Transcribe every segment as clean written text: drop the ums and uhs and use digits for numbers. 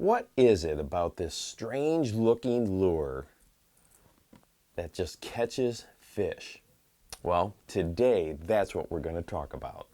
What is it about this strange looking lure that just catches fish? Well, today that's what we're going to talk about.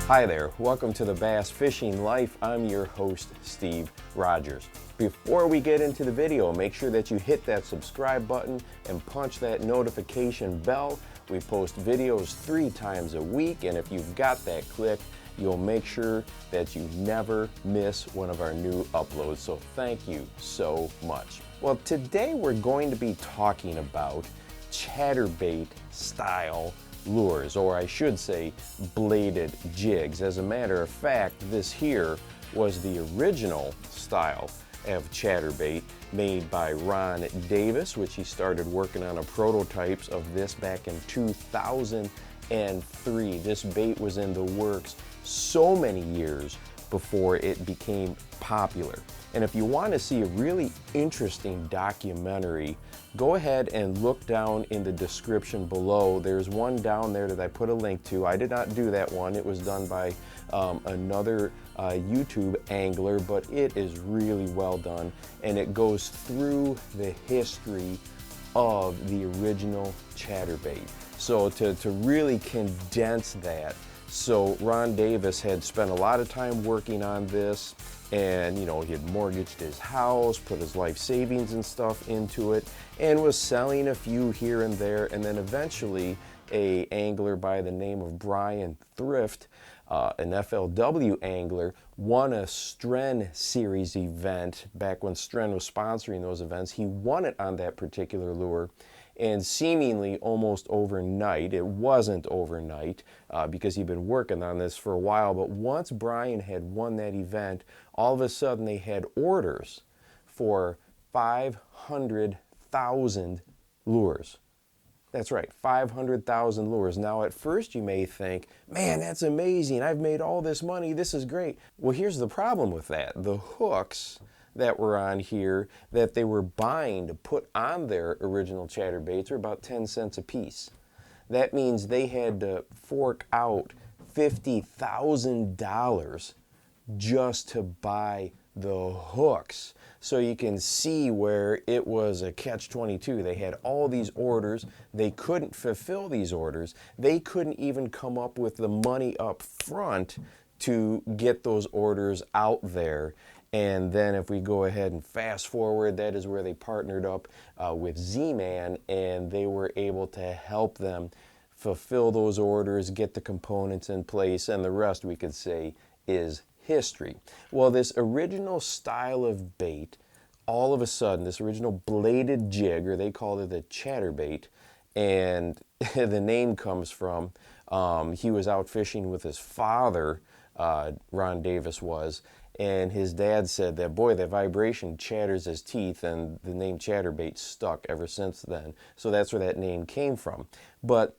Hi there, welcome to the Bass Fishing Life. I'm your host, Steve Rogers. Before we get into the video, make sure that you hit that subscribe button and punch that notification bell. We post videos 3 times a week, and if you've got that clicked, you'll make sure that you never miss one of our new uploads. So thank you so much. Well, today we're going to be talking about chatterbait style lures, or I should say bladed jigs. As a matter of fact, this here was the original style of chatterbait made by Ron Davis, which he started working on a prototypes of this back in 2003. This bait was in the works so many years before it became popular. And if you want to see a really interesting documentary, go ahead and look down in the description below. There's one down there that I put a link to. I did not do that one. It was done by another YouTube angler, but it is really well done. And it goes through the history of the original chatterbait. So to really condense that, so Ron Davis had spent a lot of time working on this, and he had mortgaged his house, put his life savings and stuff into it, and was selling a few here and there. And then eventually a angler by the name of Brian Thrift, an FLW angler, won a Stren series event back when Stren was sponsoring those events. He won it on that particular lure. And seemingly almost overnight, it wasn't overnight because he'd been working on this for a while, but once Brian had won that event, all of a sudden they had orders for 500,000 lures. That's right, 500,000 lures. Now at first you may think, man, that's amazing, I've made all this money, this is great. Well, here's the problem with that. The hooks that were on here that they were buying to put on their original chatterbaits were about 10 cents a piece. That means they had to fork out $50,000 just to buy the hooks. So you can see where it was a catch-22. They had all these orders. They couldn't fulfill these orders. They couldn't even come up with the money up front to get those orders out there. And then if we go ahead and fast forward, that is where they partnered up with Z-Man, and they were able to help them fulfill those orders, get the components in place, and the rest we could say is history. Well, this original style of bait, all of a sudden, this original bladed jig, or they called it the chatterbait, and the name comes from, he was out fishing with his father, Ron Davis was, and his dad said that, boy, that vibration chatters his teeth, and the name chatterbait stuck ever since then. So that's where that name came from. But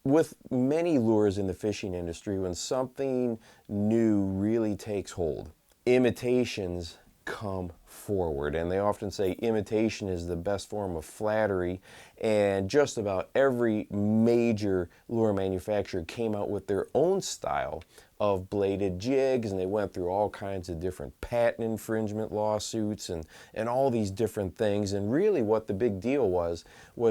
with many lures in the fishing industry, when something new really takes hold, imitations come forward, and they often say imitation is the best form of flattery, and just about every major lure manufacturer came out with their own style of bladed jigs, and they went through all kinds of different patent infringement lawsuits and all these different things. And really what the big deal was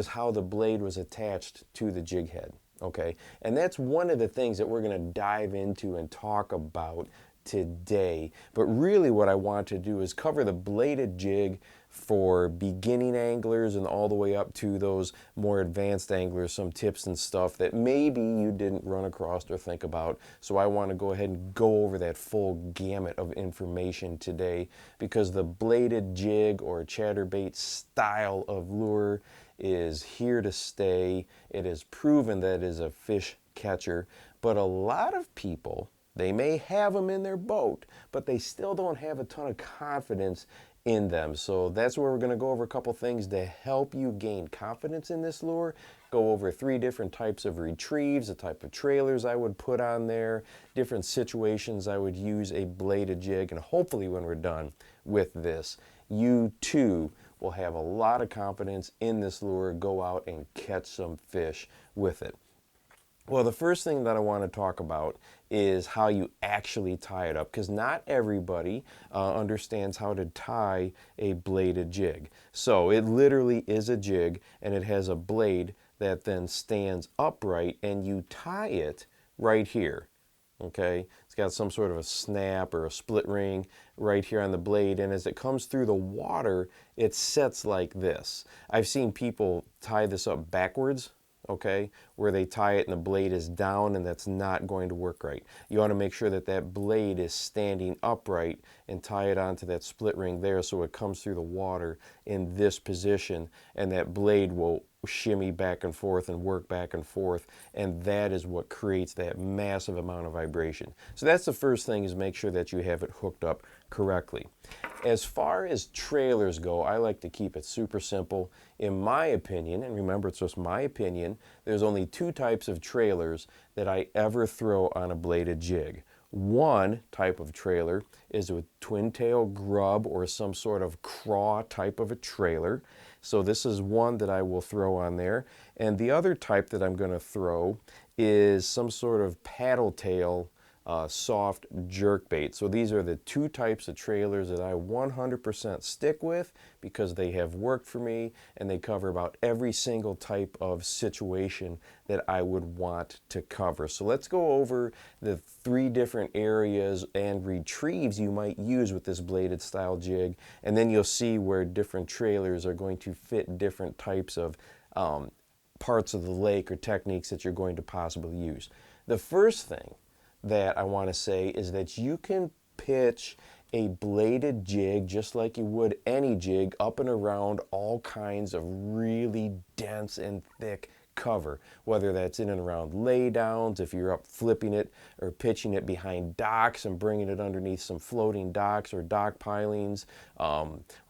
how the blade was attached to the jig head. Okay, and that's one of the things that we're going to dive into and talk about today. But really what I want to do is cover the bladed jig for beginning anglers and all the way up to those more advanced anglers, some tips and stuff that maybe you didn't run across or think about. So I want to go ahead and go over that full gamut of information today, because the bladed jig or chatterbait style of lure is here to stay. It is proven that it is a fish catcher, but a lot of people, they may have them in their boat, but they still don't have a ton of confidence in them. So that's where we're going to go over a couple things to help you gain confidence in this lure. Go over 3 different types of retrieves, the type of trailers I would put on there, different situations I would use a bladed jig, and hopefully when we're done with this, you too will have a lot of confidence in this lure. Go out and catch some fish with it. Well, the first thing that I want to talk about is how you actually tie it up, because not everybody understands how to tie a bladed jig. So it literally is a jig, and it has a blade that then stands upright, and you tie it right here. Okay, it's got some sort of a snap or a split ring right here on the blade, and as it comes through the water, it sets like this. I've seen people tie this up backwards, okay, where they tie it and the blade is down, and that's not going to work right. You want to make sure that that blade is standing upright and tie it onto that split ring there so it comes through the water in this position, and that blade will shimmy back and forth and work back and forth, and that is what creates that massive amount of vibration. So that's the first thing, is make sure that you have it hooked up correctly. As far as trailers go, I like to keep it super simple. In my opinion, and remember it's just my opinion, there's only two types of trailers that I ever throw on a bladed jig. One type of trailer is a twin tail grub or some sort of craw type of a trailer. So this is one that I will throw on there. And the other type that I'm going to throw is some sort of paddle tail soft jerk bait. So these are the two types of trailers that I 100% stick with, because they have worked for me and they cover about every single type of situation that I would want to cover. So let's go over the three different areas and retrieves you might use with this bladed style jig, and then you'll see where different trailers are going to fit different types of parts of the lake or techniques that you're going to possibly use. The first thing that I want to say is that you can pitch a bladed jig just like you would any jig up and around all kinds of really dense and thick cover, whether that's in and around laydowns, if you're up flipping it or pitching it behind docks and bringing it underneath some floating docks or dock pilings,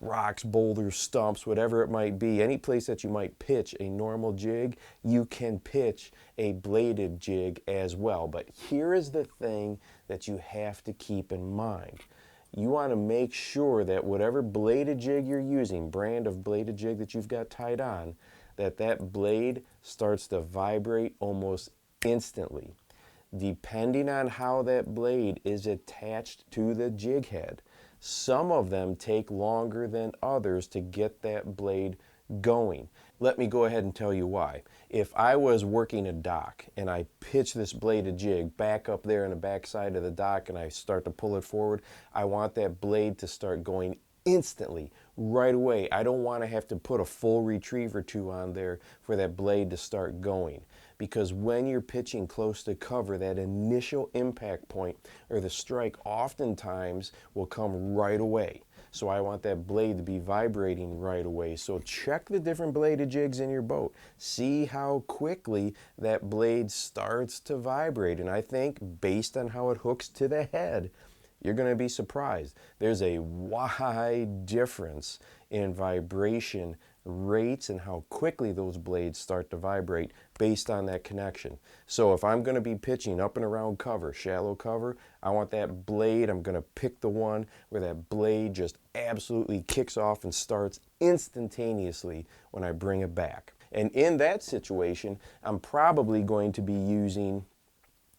rocks, boulders, stumps, whatever it might be. Any place that you might pitch a normal jig, you can pitch a bladed jig as well. But here is the thing that you have to keep in mind. You want to make sure that whatever bladed jig you're using, brand of bladed jig that you've got tied on, that blade starts to vibrate almost instantly, depending on how that blade is attached to the jig head. Some of them take longer than others to get that blade going. Let me go ahead and tell you why. If I was working a dock and I pitch this bladed jig back up there in the back side of the dock and I start to pull it forward, I want that blade to start going instantly, right away. I don't want to have to put a full retrieve or two on there for that blade to start going. Because when you're pitching close to cover, that initial impact point or the strike oftentimes will come right away. So I want that blade to be vibrating right away. So check the different bladed jigs in your boat. See how quickly that blade starts to vibrate. And I think based on how it hooks to the head, you're going to be surprised. There's a wide difference in vibration rates and how quickly those blades start to vibrate based on that connection. So if I'm going to be pitching up and around cover, shallow cover, I want that blade, I'm going to pick the one where that blade just absolutely kicks off and starts instantaneously when I bring it back. And in that situation, I'm probably going to be using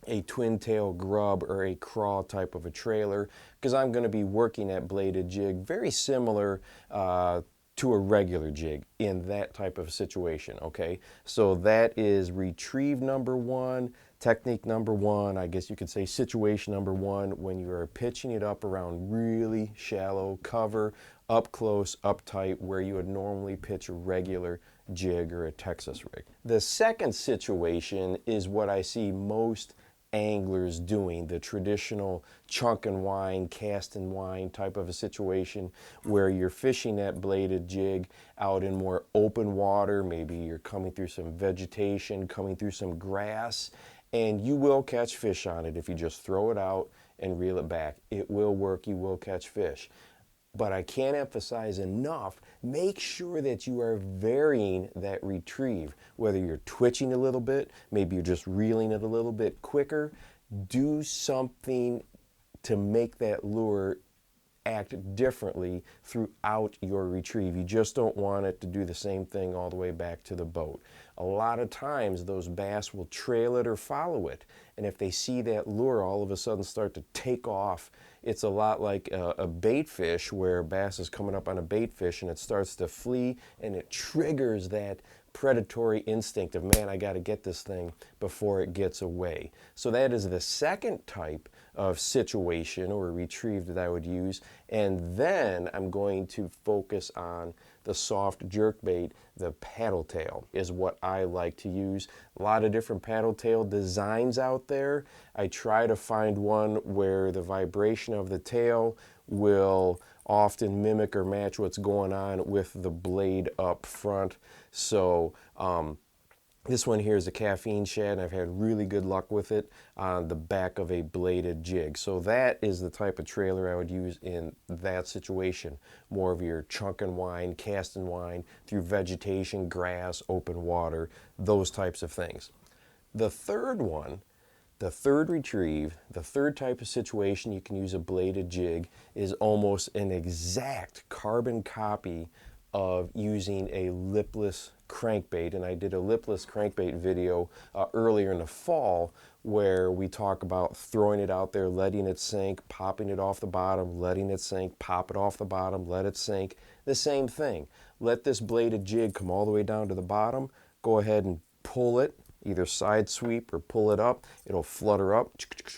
a twin tail grub or a craw type of a trailer, because I'm going to be working that bladed jig very similar to a regular jig in that type of situation. Okay, so that is retrieve number one, technique number one, I guess you could say situation number one, when you are pitching it up around really shallow cover, up close, up tight, where you would normally pitch a regular jig or a Texas rig. The second situation is what I see most anglers doing, the traditional chunk and wind, cast and wind type of a situation, where you're fishing that bladed jig out in more open water. Maybe you're coming through some vegetation, coming through some grass, and you will catch fish on it if you just throw it out and reel it back. It will work, you will catch fish. But I can't emphasize enough, make sure that you are varying that retrieve. Whether you're twitching a little bit, maybe you're just reeling it a little bit quicker, do something to make that lure act differently throughout your retrieve. You just don't want it to do the same thing all the way back to the boat. A lot of times those bass will trail it or follow it, and if they see that lure all of a sudden start to take off, it's a lot like a bait fish, where bass is coming up on a bait fish and it starts to flee, and it triggers that predatory instinct of, man, I got to get this thing before it gets away. So that is the second type of situation or retrieve that I would use. And then I'm going to focus on the soft jerkbait. The paddle tail is what I like to use. A lot of different paddle tail designs out there. I try to find one where the vibration of the tail will often mimic or match what's going on with the blade up front. So this one here is a caffeine shad, and I've had really good luck with it on the back of a bladed jig. So that is the type of trailer I would use in that situation. More of your chunk and wind, cast and wind through vegetation, grass, open water, those types of things. The third one, the third retrieve, the third type of situation you can use a bladed jig, is almost an exact carbon copy of using a lipless crankbait. And I did a lipless crankbait video earlier in the fall, where we talk about throwing it out there, letting it sink, popping it off the bottom, letting it sink, pop it off the bottom, let it sink. The same thing. Let this bladed jig come all the way down to the bottom, go ahead and pull it, either side sweep or pull it up. It'll flutter up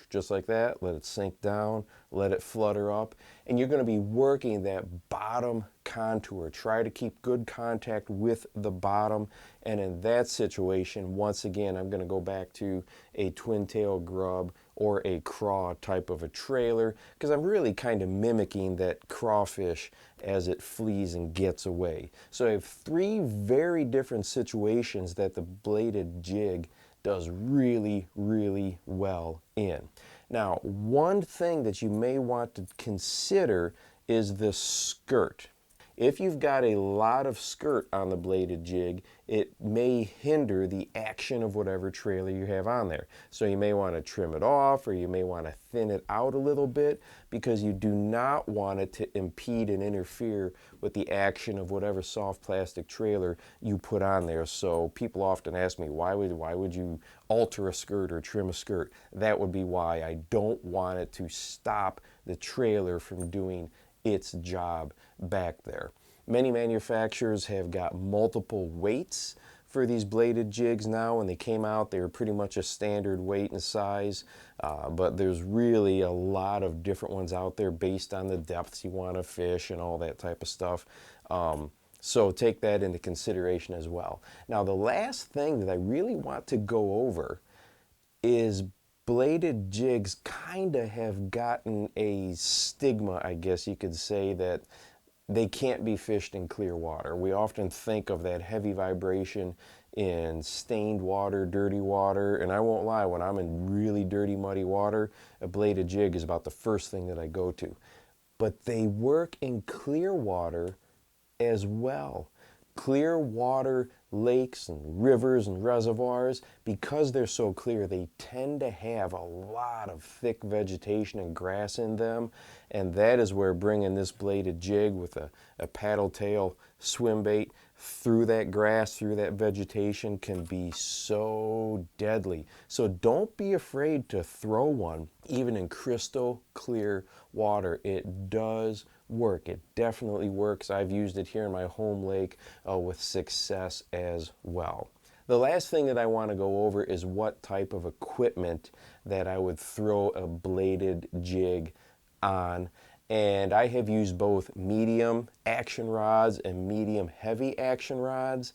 just like that. Let it sink down, let it flutter up, and you're going to be working that bottom contour. Try to keep good contact with the bottom, and in that situation, once again, I'm going to go back to a twin tail grub or a craw type of a trailer, because I'm really kind of mimicking that crawfish as it flees and gets away. So I have three very different situations that the bladed jig does really, really well in. Now, one thing that you may want to consider is the skirt. If you've got a lot of skirt on the bladed jig, it may hinder the action of whatever trailer you have on there. So you may want to trim it off, or you may want to thin it out a little bit, because you do not want it to impede and interfere with the action of whatever soft plastic trailer you put on there. So people often ask me, why would you alter a skirt or trim a skirt? That would be why. I don't want it to stop the trailer from doing its job back there. Many manufacturers have got multiple weights for these bladed jigs now. When they came out, they were pretty much a standard weight and size, but there's really a lot of different ones out there based on the depths you want to fish and all that type of stuff. So take that into consideration as well. Now, the last thing that I really want to go over is bladed jigs kind of have gotten a stigma, I guess you could say, that they can't be fished in clear water. We often think of that heavy vibration in stained water, dirty water, and I won't lie, when I'm in really dirty, muddy water, a bladed jig is about the first thing that I go to. But they work in clear water as well. Clear water lakes and rivers and reservoirs, because they're so clear, they tend to have a lot of thick vegetation and grass in them, and that is where bringing this bladed jig with a paddle tail swim bait through that grass, through that vegetation, can be so deadly. So don't be afraid to throw one even in crystal clear water. It does work. It definitely works. I've used it here in my home lake with success as well. The last thing that I want to go over is what type of equipment that I would throw a bladed jig on. And I have used both medium action rods and medium heavy action rods.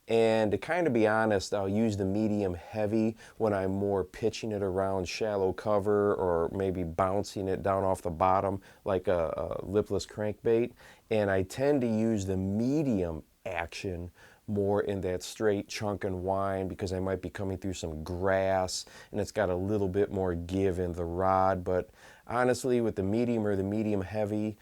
And to kind of be honest, I'll use the medium heavy when I'm more pitching it around shallow cover, or maybe bouncing it down off the bottom like a lipless crankbait. And I tend to use the medium action more in that straight chunk and wind, because I might be coming through some grass and it's got a little bit more give in the rod. But honestly, with the medium or the medium heavy,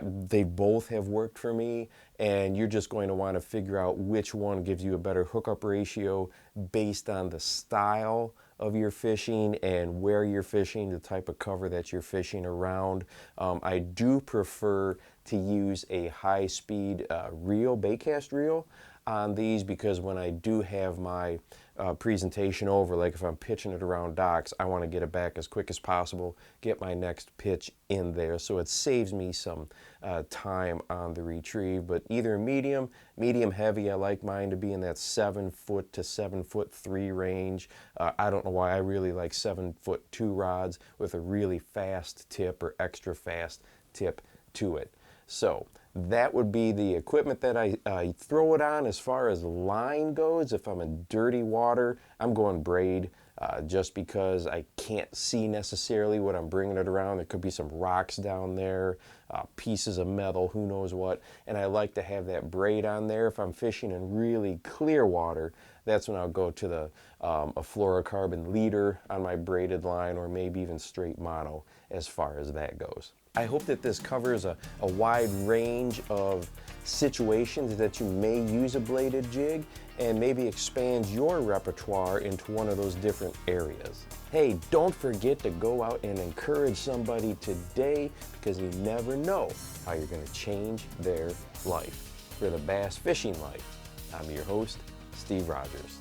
they both have worked for me, and you're just going to want to figure out which one gives you a better hookup ratio based on the style of your fishing and where you're fishing, the type of cover that you're fishing around. I do prefer to use a high-speed reel, baitcast reel on these, because when I do have my presentation over, like if I'm pitching it around docks, I want to get it back as quick as possible, get my next pitch in there, so it saves me some time on the retrieve. But either medium heavy, I like mine to be in that 7 foot to 7'3" range. I don't know why, I really like 7'2" rods with a really fast tip or extra fast tip to it. So that would be the equipment that I throw it on. As far as line goes, if I'm in dirty water, I'm going braid, just because I can't see necessarily what I'm bringing it around. There could be some rocks down there, pieces of metal, who knows what, and I like to have that braid on there. If I'm fishing in really clear water, that's when I'll go to the a fluorocarbon leader on my braided line, or maybe even straight mono as far as that goes. I hope that this covers a wide range of situations that you may use a bladed jig, and maybe expands your repertoire into one of those different areas. Hey, don't forget to go out and encourage somebody today, because you never know how you're going to change their life. For the bass fishing life, I'm your host, Steve Rogers.